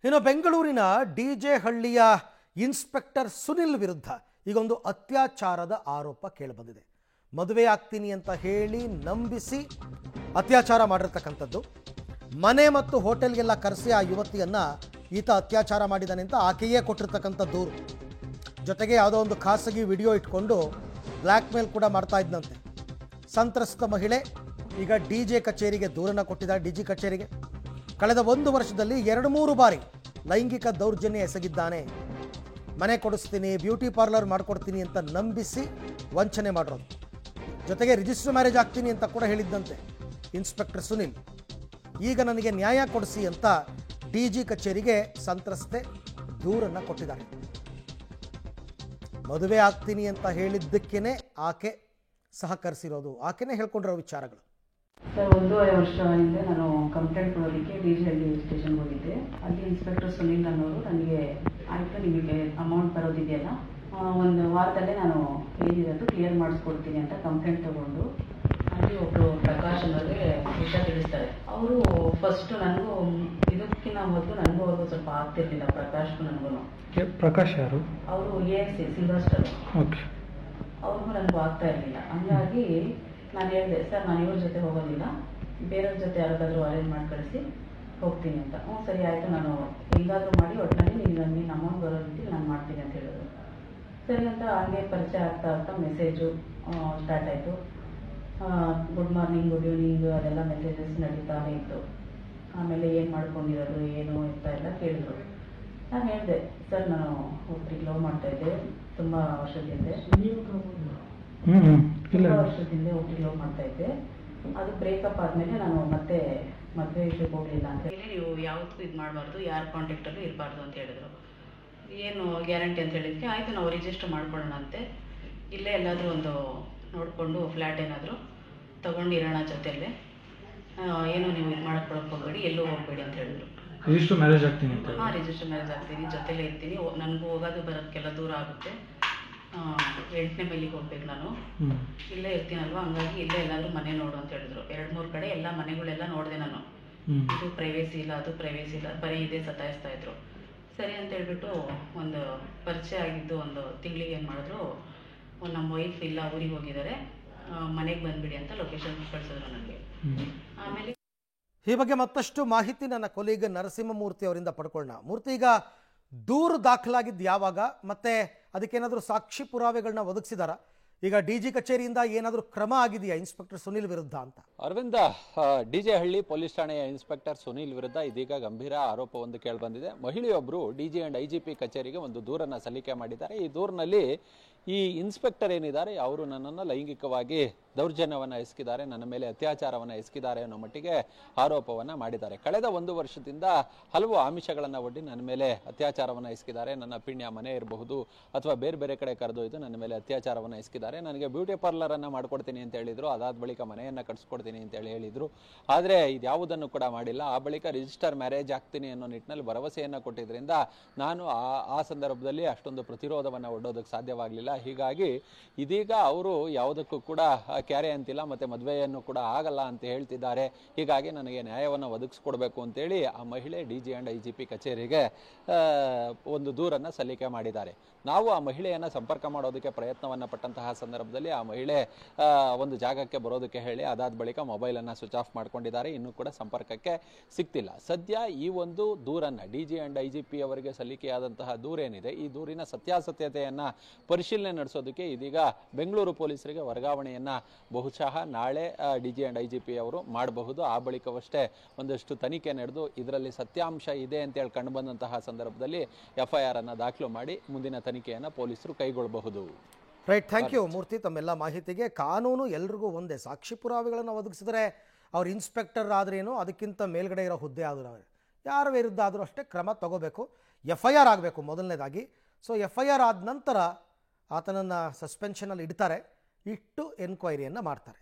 ಇನ್ನು ಬೆಂಗಳೂರಿನ ಡಿಜೆ ಹಳ್ಳಿಯ ಇನ್ಸ್ಪೆಕ್ಟರ್ ಸುನಿಲ್ ವಿರುದ್ಧ ಈಗೊಂದು ಅತ್ಯಾಚಾರದ ಆರೋಪ ಕೇಳಿಬಂದಿದೆ. ಮದುವೆ ಆಗ್ತೀನಿ ಅಂತ ಹೇಳಿ ನಂಬಿಸಿ ಅತ್ಯಾಚಾರ ಮಾಡಿರ್ತಕ್ಕಂಥದ್ದು. ಮನೆ ಮತ್ತು ಹೋಟೆಲ್ಗೆಲ್ಲ ಕರೆಸಿ ಆ ಯುವತಿಯನ್ನ ಈತ ಅತ್ಯಾಚಾರ ಮಾಡಿದಾನೆ ಅಂತ ಆಕೆಯೇ ಕೊಟ್ಟಿರ್ತಕ್ಕಂಥ ದೂರು. ಜೊತೆಗೆ ಯಾವುದೋ ಒಂದು ಖಾಸಗಿ ವಿಡಿಯೋ ಇಟ್ಕೊಂಡು ಬ್ಲ್ಯಾಕ್ ಮೇಲ್ ಕೂಡ ಮಾಡ್ತಾ ಇದ್ದಂತೆ. ಸಂತ್ರಸ್ತ ಮಹಿಳೆ ಈಗ ಡಿಜೆ ಕಚೇರಿಗೆ ದೂರನ್ನು ಕೊಟ್ಟಿದ್ದಾರೆ. ಡಿಜಿ ಕಚೇರಿಗೆ ಕಳೆದ 1 ವರ್ಷದಲ್ಲಿ 2-3 ಬಾರಿ ಲೈಂಗಿಕ ದೌರ್ಜನ್ಯ ಎಸಗಿದ್ದಾನೆ. ಮನೆ ಕೊಡಿಸ್ತೀನಿ, ಬ್ಯೂಟಿ ಪಾರ್ಲರ್ ಮಾಡಿಕೊಡ್ತೀನಿ ಅಂತ ನಂಬಿಸಿ ವಂಚನೆ ಮಾಡಿರೋದು. ಜೊತೆಗೆ ರಿಜಿಸ್ಟರ್ ಮ್ಯಾರೇಜ್ ಆಗ್ತೀನಿ ಅಂತ ಕೂಡ ಹೇಳಿದ್ದಂತೆ ಇನ್ಸ್ಪೆಕ್ಟರ್ ಸುನಿಲ್. ಈಗ ನನಗೆ ನ್ಯಾಯ ಕೊಡಿಸಿ ಅಂತ ಡಿಜಿ ಕಚೇರಿಗೆ ಸಂತ್ರಸ್ತೆ ದೂರನ್ನು ಕೊಟ್ಟಿದ್ದಾರೆ. ಮದುವೆ ಆಗ್ತೀನಿ ಅಂತ ಹೇಳಿದ್ದಕ್ಕೇನೆ ಆಕೆ ಸಹಕರಿಸಿರೋದು, ಆಕೆನೇ ಹೇಳ್ಕೊಂಡಿರೋ ವಿಚಾರಗಳು. ಸರ್, 1.5 ವರ್ಷ ಹಿಂದೆ ನಾನು ಕಂಪ್ಲೇಂಟ್ ಕೊಡೋದಕ್ಕೆ ಡಿಜೆ ಹಳ್ಳಿ ಸ್ಟೇಷನ್ಗೆ ಹೋಗಿದ್ದೆ. ಅಲ್ಲಿ ಇನ್ಸ್ಪೆಕ್ಟರ್ ಸುನಿಲ್ ಅನ್ನೋರು ನನಗೆ ಆಯಿತು, ನಿಮಗೆ ಅಮೌಂಟ್ ಬರೋದಿದೆಯಲ್ಲ, 1 ವಾರದಲ್ಲೇ ನಾನು ಏನಿರೋದು ಕ್ಲಿಯರ್ ಮಾಡಿಸ್ಕೊಡ್ತೀನಿ ಅಂತ ಕಂಪ್ಲೇಂಟ್ ತೊಗೊಂಡು ಅಲ್ಲಿ ಒಬ್ಬರು ಪ್ರಕಾಶ್ ಅನ್ನೋರಿಗೆ ವಿಷಯ ತಿಳಿಸ್ತಾರೆ. ಅವರು ಫಸ್ಟು ನನಗೂ ಇದಕ್ಕಿಂತ ಮೊದಲು ನನಗೂ ಅವ್ರಿಗೂ ಸ್ವಲ್ಪ ಆಗ್ತಿರ್ಲಿಲ್ಲ. ಪ್ರಕಾಶ್ಗೂ ನನಗೂ. ಪ್ರಕಾಶ್ ಯಾರು? ಅವರು ASC ಸಿಲ್ವರ್ ಸ್ಟಾರ್. ಓಕೆ. ಅವ್ರಿಗೂ ನನಗೂ ಆಗ್ತಾ ಇರಲಿಲ್ಲ. ಹಂಗಾಗಿ ನಾನು ಹೇಳಿದೆ, ಸರ್ ನಾನು ಇವ್ರ ಜೊತೆ ಹೋಗೋದಿಲ್ಲ, ಬೇರೆಯವ್ರ ಜೊತೆ ಯಾರಾದರೂ ಅರೇಂಜ್ ಮಾಡಿ ಕಳಿಸಿ ಹೋಗ್ತೀನಿ ಅಂತ. ಸರಿ ಆಯಿತು, ನಾನು ಹೇಗಾದರೂ ಮಾಡಿ ಒಟ್ಟಿನಲ್ಲಿ ನೀನು ಅಮೌಂಟ್ ಬರೋ ರೀತಿ ನಾನು ಮಾಡ್ತೀನಿ ಅಂತ ಹೇಳಿದ್ರು. ಸರಿ ಅಂತ ಹಾಗೆ ಪರಿಚಯ ಆಗ್ತಾ ಆಗ್ತಾ ಮೆಸೇಜು ಸ್ಟಾರ್ಟ್ ಆಯಿತು. ಗುಡ್ ಮಾರ್ನಿಂಗ್, ಗುಡ್ ಈವ್ನಿಂಗ್ ಅದೆಲ್ಲ ಮೆಸೇಜಸ್ ನಡೀತಾನೆ ಇತ್ತು. ಆಮೇಲೆ ಏನು ಮಾಡ್ಕೊಂಡಿರೋದು ಏನು ಅಂತ ಎಲ್ಲ ಕೇಳಿದ್ರು. ನಾನು ಹೇಳಿದೆ, ಸರ್ ನಾನು ಒಬ್ಬರಿಗೆ ಲವ್ ಮಾಡ್ತಾಯಿದ್ದೆ, ತುಂಬ ವರ್ಷದಿಂದ ಒಟ್ಟಿಗೆ ಲವ್ ಮಾಡ್ತಾಯಿದ್ದೆ. ಅದು ಬ್ರೇಕಪ್ ಆದಮೇಲೆ ನಾನು ಮತ್ತೆ ಮದುವೆ ವಿಷಯಕ್ಕೆ ಹೋಗಲಿಲ್ಲ ಅಂತ ಹೇಳಿ, ನೀವು ಯಾವತ್ತೂ ಇದು ಮಾಡಬಾರ್ದು, ಯಾರ ಕಾಂಟ್ಯಾಕ್ಟಲ್ಲೂ ಇರಬಾರ್ದು ಅಂತ ಹೇಳಿದ್ರು. ಏನು ಗ್ಯಾರಂಟಿ ಅಂತ ಹೇಳಿದ್ಕೆ ಆಯಿತು, ನಾವು ರಿಜಿಸ್ಟರ್ ಮಾಡ್ಕೊಳ್ಳೋಣ ಅಂತೆ. ಇಲ್ಲೇ ಎಲ್ಲಾದರೂ ಒಂದು ನೋಡಿಕೊಂಡು ಫ್ಲ್ಯಾಟ್ ಏನಾದರೂ ತೊಗೊಂಡಿರೋಣ ಜೊತೆಯಲ್ಲೇ, ಏನು ನೀವು ಇದು ಮಾಡ್ಕೊಳಕ್ಕೆ ಹೋಗಬೇಡಿ, ಎಲ್ಲೂ ಹೋಗಬೇಡಿ ಅಂತ ಹೇಳಿದ್ರು. ರಿಜಿಸ್ಟರ್ ಮ್ಯಾರೇಜ್ ಆಗ್ತೀನಿ ಅಂತ? ಹಾಂ, ರಿಜಿಸ್ಟರ್ ಮ್ಯಾರೇಜ್ ಆಗ್ತೀನಿ, ಜೊತೆಲೇ ಇರ್ತೀನಿ. ನನಗೂ ಹೋಗೋದು ಬರೋದಕ್ಕೆಲ್ಲ ದೂರ ಆಗುತ್ತೆ. 8ನೇ ಮೈಲಿಗೆ ಹೋಗ್ಬೇಕು, ನಾನು ಇಲ್ಲೇ ಇರ್ತೀನಲ್ವ, ಹಂಗಾಗಿ ಇಲ್ಲೇ ಎಲ್ಲಾದರೂ ಮನೆ ನೋಡು ಅಂತ ಹೇಳಿದ್ರು. 2-3 ಕಡೆ ಎಲ್ಲ ಮನೆಗಳೆಲ್ಲ ನೋಡಿದೆ ನಾನು. ಇದು ಪ್ರೈವೇಸಿ ಇಲ್ಲ, ಅದು ಪ್ರೈವೇಸಿ ಇಲ್ಲ, ಬರೀ ಇದೇ ಸತಾಯಿಸ್ತಾ ಇದ್ರು. ಸರಿ ಅಂತ ಹೇಳ್ಬಿಟ್ಟು ಒಂದು ಪರಿಚಯ ಆಗಿದ್ದು 1 ತಿಂಗಳಿಗೆ ಏನು ಮಾಡಿದ್ರು, ನಮ್ಮ ವೈಫ್ ಇಲ್ಲ, ಊರಿಗೆ ಹೋಗಿದ್ದಾರೆ, ಮನೆಗೆ ಬಂದುಬಿಡಿ ಅಂತ ಲೊಕೇಶನ್ ಕಳಿಸಿದ್ರು ನನಗೆ. ಆಮೇಲೆ ಈ ಬಗ್ಗೆ ಮತ್ತಷ್ಟು ಮಾಹಿತಿ ನನ್ನ ಕೊಲೀಗ್ ನರಸಿಂಹಮೂರ್ತಿ ಅವರಿಂದ ಪಡ್ಕೊಳ್ಳೋಣ. ಮೂರ್ತಿ, ಈಗ ದೂರು ದಾಖಲಾಗಿದ್ದು ಯಾವಾಗ, ಮತ್ತೆ ಅದಕ್ಕೇನಾದರೂ ಸಾಕ್ಷಿ ಪುರಾವೆಗಳನ್ನ ಒದಗಿಸಿದಾರ? ಈಗ ಡಿಜಿ ಕಚೇರಿಯಿಂದ ಏನಾದರೂ ಕ್ರಮ ಆಗಿದೆಯಾ ಇನ್ಸ್ಪೆಕ್ಟರ್ ಸುನಿಲ್ ವಿರುದ್ಧ ಅಂತ? ಅರವಿಂದ, ಡಿಜೆ ಹಳ್ಳಿ ಪೊಲೀಸ್ ಠಾಣೆಯ ಇನ್ಸ್ಪೆಕ್ಟರ್ ಸುನಿಲ್ ವಿರುದ್ಧ ಇದೀಗ ಗಂಭೀರ ಆರೋಪವೊಂದು ಕೇಳಿಬಂದಿದೆ. ಮಹಿಳೆಯೊಬ್ಬರು DG and IGP ಕಚೇರಿಗೆ ಒಂದು ದೂರನ್ನು ಸಲ್ಲಿಕೆ ಮಾಡಿದ್ದಾರೆ. ಈ ದೂರಿನಲ್ಲಿ ಈ ಇನ್ಸ್ಪೆಕ್ಟರ್ ಏನಿದ್ದಾರೆ ಅವರು ನನ್ನನ್ನು ಲೈಂಗಿಕವಾಗಿ ದೌರ್ಜನ್ಯವನ್ನು ಎಸಗಿದ್ದಾರೆ, ನನ್ನ ಮೇಲೆ ಅತ್ಯಾಚಾರವನ್ನು ಎಸಗಿದ್ದಾರೆ ಅನ್ನೋ ಮಟ್ಟಿಗೆ ಆರೋಪವನ್ನು ಮಾಡಿದ್ದಾರೆ. ಕಳೆದ 1 ವರ್ಷದಿಂದ ಹಲವು ಆಮಿಷಗಳನ್ನು ಒಡ್ಡಿ ನನ್ನ ಮೇಲೆ ಅತ್ಯಾಚಾರವನ್ನು ಎಸಗಿದ್ದಾರೆ. ನನ್ನ ಪಿಣ್ಯ ಮನೆ ಇರಬಹುದು ಅಥವಾ ಬೇರೆ ಬೇರೆ ಕಡೆ ಕರೆದೊಯ್ದು ನನ್ನ ಮೇಲೆ ಅತ್ಯಾಚಾರವನ್ನು ಎಸಗಿದ್ದಾರೆ. ನನಗೆ ಬ್ಯೂಟಿ ಪಾರ್ಲರನ್ನು ಮಾಡ್ಕೊಡ್ತೀನಿ ಅಂತ ಹೇಳಿದರು. ಅದಾದ ಬಳಿಕ ಮನೆಯನ್ನು ಕಟ್ಸ್ಕೊಡ್ತೀನಿ ಅಂತೇಳಿ ಹೇಳಿದರು. ಆದರೆ ಇದ್ಯಾವುದನ್ನು ಕೂಡ ಮಾಡಿಲ್ಲ. ಆ ಬಳಿಕ ರಿಜಿಸ್ಟರ್ ಮ್ಯಾರೇಜ್ ಆಗ್ತೀನಿ ಅನ್ನೋ ನಿಟ್ಟಿನಲ್ಲಿ ಭರವಸೆಯನ್ನು ಕೊಟ್ಟಿದ್ದರಿಂದ ನಾನು ಆ ಸಂದರ್ಭದಲ್ಲಿ ಅಷ್ಟೊಂದು ಪ್ರತಿರೋಧವನ್ನು ಒಡ್ಡೋದಕ್ಕೆ ಸಾಧ್ಯವಾಗಲಿಲ್ಲ. ಹೀಗಾಗಿ ಇದೀಗ ಅವರು ಯಾವುದಕ್ಕೂ ಕೂಡ ಕ್ಯಾರೆ ಅಂತಿಲ್ಲ, ಮತ್ತು ಮದುವೆಯನ್ನು ಕೂಡ ಆಗಲ್ಲ ಅಂತ ಹೇಳ್ತಿದ್ದಾರೆ. ಹೀಗಾಗಿ ನನಗೆ ನ್ಯಾಯವನ್ನು ಒದಗಿಸ್ಕೊಡ್ಬೇಕು ಅಂತೇಳಿ ಆ ಮಹಿಳೆ DG and IGP ಕಚೇರಿಗೆ ಒಂದು ದೂರನ್ನು ಸಲ್ಲಿಕೆ ಮಾಡಿದ್ದಾರೆ. ನಾವು ಆ ಮಹಿಳೆಯನ್ನು ಸಂಪರ್ಕ ಮಾಡೋದಕ್ಕೆ ಪ್ರಯತ್ನವನ್ನು ಪಟ್ಟಂತಹ ಸಂದರ್ಭದಲ್ಲಿ ಆ ಮಹಿಳೆ ಒಂದು ಜಾಗಕ್ಕೆ ಬರೋದಕ್ಕೆ ಹೇಳಿ ಅದಾದ ಬಳಿಕ ಮೊಬೈಲನ್ನು ಸ್ವಿಚ್ ಆಫ್ ಮಾಡ್ಕೊಂಡಿದ್ದಾರೆ. ಇನ್ನೂ ಕೂಡ ಸಂಪರ್ಕಕ್ಕೆ ಸಿಗ್ತಿಲ್ಲ. ಸದ್ಯ ಈ ಒಂದು ದೂರನ್ನು DG and IGP ಅವರಿಗೆ ಸಲ್ಲಿಕೆಯಾದಂತಹ ದೂರೇನಿದೆ, ಈ ದೂರಿನ ಸತ್ಯಾಸತ್ಯತೆಯನ್ನು ಪರಿಶೀಲನೆ ನಡೆಸೋದಕ್ಕೆ ಇದೀಗ ಬೆಂಗಳೂರು ಪೊಲೀಸರಿಗೆ ವರ್ಗಾವಣೆಯನ್ನು ಬಹುಶಃ ನಾಳೆ DG and IGP ಅವರು ಮಾಡಬಹುದು. ಆ ಬಳಿಕವಷ್ಟೇ ಒಂದಷ್ಟು ತನಿಖೆ ನಡೆದು ಇದರಲ್ಲಿ ಸತ್ಯಾಂಶ ಇದೆ ಅಂತೇಳಿ ಕಂಡುಬಂದಂತಹ ಸಂದರ್ಭದಲ್ಲಿ FIR ಅನ್ನು ದಾಖಲು ಮಾಡಿ ಮುಂದಿನ ತನಿಖೆಯನ್ನು ಪೊಲೀಸರು ಕೈಗೊಳ್ಳಬಹುದು. ರೈಟ್, ಥ್ಯಾಂಕ್ ಯು ಮೂರ್ತಿ ತಮ್ಮೆಲ್ಲ ಮಾಹಿತಿಗೆ. ಕಾನೂನು ಎಲ್ರಿಗೂ ಒಂದೇ. ಸಾಕ್ಷಿ ಪುರಾವೆಗಳನ್ನು ಒದಗಿಸಿದ್ರೆ ಅವ್ರು ಇನ್ಸ್ಪೆಕ್ಟರ್ ಆದ್ರೇನು, ಅದಕ್ಕಿಂತ ಮೇಲ್ಗಡೆ ಇರೋ ಹುದ್ದೆ ಆದರೂ ಯಾರ ವಿರುದ್ಧ ಆದರೂ ಅಷ್ಟೇ ಕ್ರಮ ತಗೋಬೇಕು. FIR ಆಗಬೇಕು ಮೊದಲನೇದಾಗಿ. ಸೊ FIR ಆದ ನಂತರ ಆತನನ್ನು ಸಸ್ಪೆನ್ಷನಲ್ಲಿ ಇಡ್ತಾರೆ, ಇಟ್ಟು ಎನ್ಕ್ವೈರಿಯನ್ನು ಮಾಡ್ತಾರೆ.